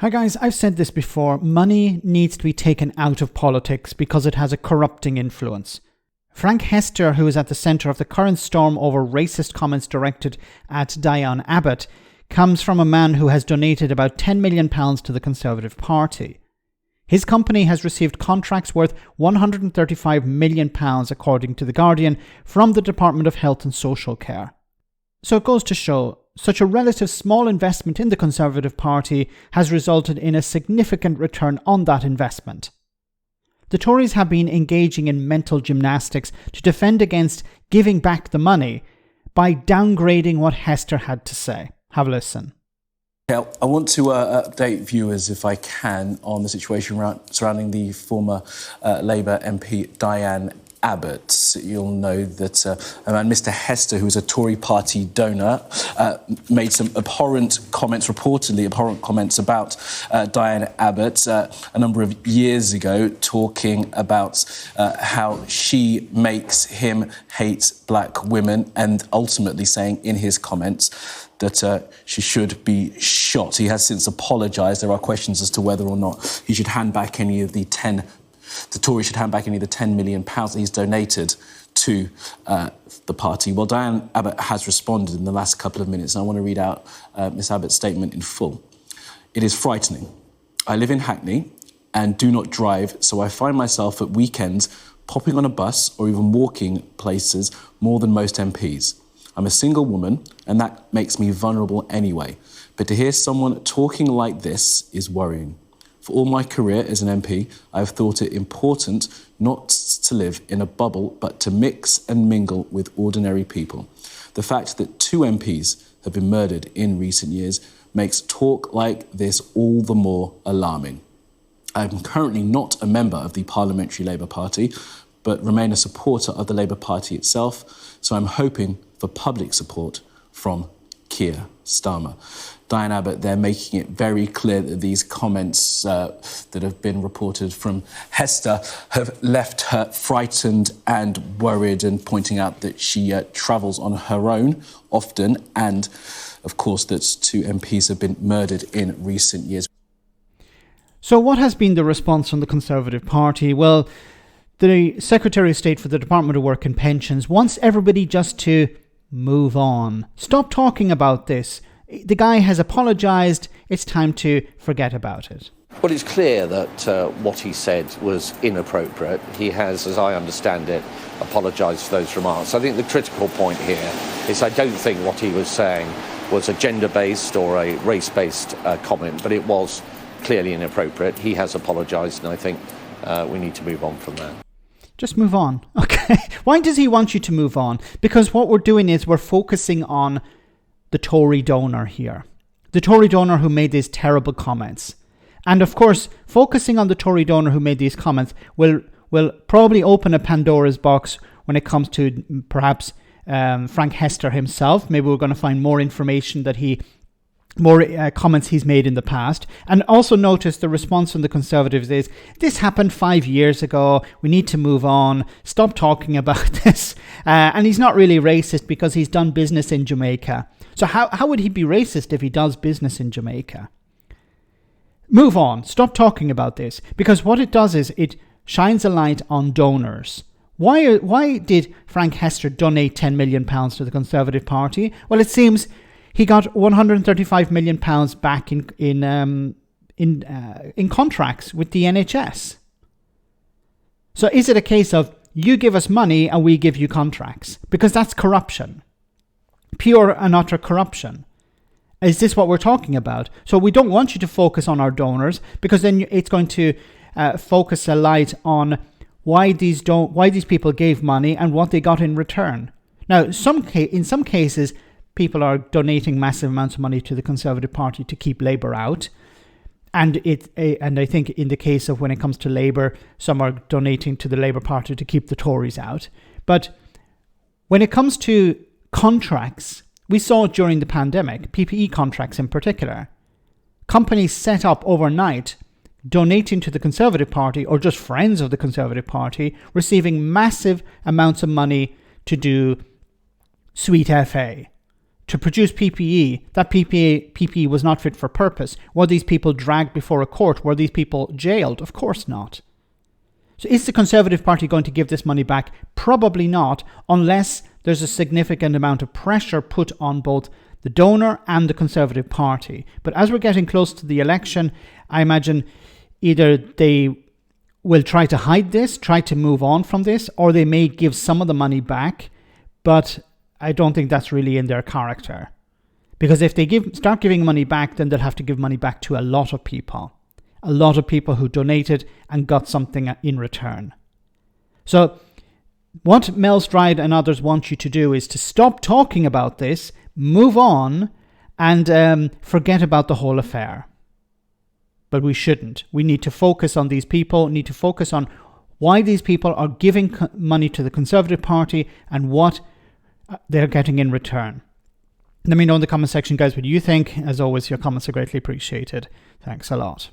Hi guys, I've said this before, money needs to be taken out of politics because it has a corrupting influence. Frank Hester, who is at the centre of the current storm over racist comments directed at Diane Abbott, comes from a man who has donated about £10 million to the Conservative Party. His company has received contracts worth £135 million, according to The Guardian, from the Department of Health and Social Care. So it goes to show, such a relative small investment in the Conservative Party has resulted in a significant return on that investment. The Tories have been engaging in mental gymnastics to defend against giving back the money by downgrading what Hester had to say. Have a listen. Yeah, I want to update viewers, if I can, on the situation surrounding the former Labour MP Diane Abbott. You'll know that a man, Mr. Hester, who is a Tory party donor, made some reportedly abhorrent comments about Diane Abbott a number of years ago, talking about how she makes him hate black women, and ultimately saying in his comments that she should be shot. He has since apologised. There are questions as to whether or not he should hand back any of the Tories should hand back any of the £10 million that he's donated to the party. Well, Diane Abbott has responded in the last couple of minutes, and I want to read out Miss Abbott's statement in full. It is frightening. I live in Hackney and do not drive, so I find myself at weekends popping on a bus or even walking places more than most MPs. I'm a single woman, and that makes me vulnerable anyway. But to hear someone talking like this is worrying. For all my career as an MP, I have thought it important not to live in a bubble, but to mix and mingle with ordinary people. The fact that 2 MPs have been murdered in recent years makes talk like this all the more alarming. I am currently not a member of the Parliamentary Labour Party, but remain a supporter of the Labour Party itself, so I'm hoping for public support from Keir Starmer. Diane Abbott, they're making it very clear that these comments that have been reported from Hester have left her frightened and worried, and pointing out that she travels on her own often, and, of course, that 2 MPs have been murdered in recent years. So what has been the response from the Conservative Party? Well, the Secretary of State for the Department of Work and Pensions wants everybody just to move on. Stop talking about this. The guy has apologised. It's time to forget about it. Well, it's clear that what he said was inappropriate. He has, as I understand it, apologised for those remarks. I think the critical point here is I don't think what he was saying was a gender-based or a race-based comment, but it was clearly inappropriate. He has apologised, and I think we need to move on from that. Just move on, okay? Why does he want you to move on? Because what we're doing is we're focusing on the Tory donor here. The Tory donor who made these terrible comments. And of course, focusing on the Tory donor who made these comments will probably open a Pandora's box when it comes to perhaps Frank Hester himself. Maybe we're going to find more information that more comments he's made in the past. And also notice the response from the Conservatives is, this happened 5 years ago, we need to move on, stop talking about this. And he's not really racist because he's done business in Jamaica. So how would he be racist if he does business in Jamaica? Move on, stop talking about this. Because what it does is it shines a light on donors. Why did Frank Hester donate £10 million to the Conservative Party? Well, it seems he got £135 million back in contracts with the NHS. So is it a case of you give us money and we give you contracts? Because that's corruption. Pure and utter corruption. Is this what we're talking about? So we don't want you to focus on our donors, because then it's going to focus a light on why these people gave money and what they got in return. Now, in some cases, people are donating massive amounts of money to the Conservative Party to keep Labour out. And I think in the case of when it comes to Labour, some are donating to the Labour Party to keep the Tories out. But when it comes to contracts, we saw it during the pandemic, PPE contracts in particular. Companies set up overnight, donating to the Conservative Party or just friends of the Conservative Party, receiving massive amounts of money to do Sweet FA. to produce PPE. That PPE was not fit for purpose. Were these people dragged before a court? Were these people jailed? Of course not. So is the Conservative Party going to give this money back? Probably not, unless there's a significant amount of pressure put on both the donor and the Conservative Party. But as we're getting close to the election, I imagine either they will try to hide this, try to move on from this, or they may give some of the money back. But I don't think that's really in their character. Because if they start giving money back, then they'll have to give money back to a lot of people. A lot of people who donated and got something in return. So what Mel Stride and others want you to do is to stop talking about this, move on, and forget about the whole affair. But we shouldn't. We need to focus on these people, need to focus on why these people are giving money to the Conservative Party and what they're getting in return. Let me know in the comment section, guys, what you think. As always, your comments are greatly appreciated. Thanks a lot.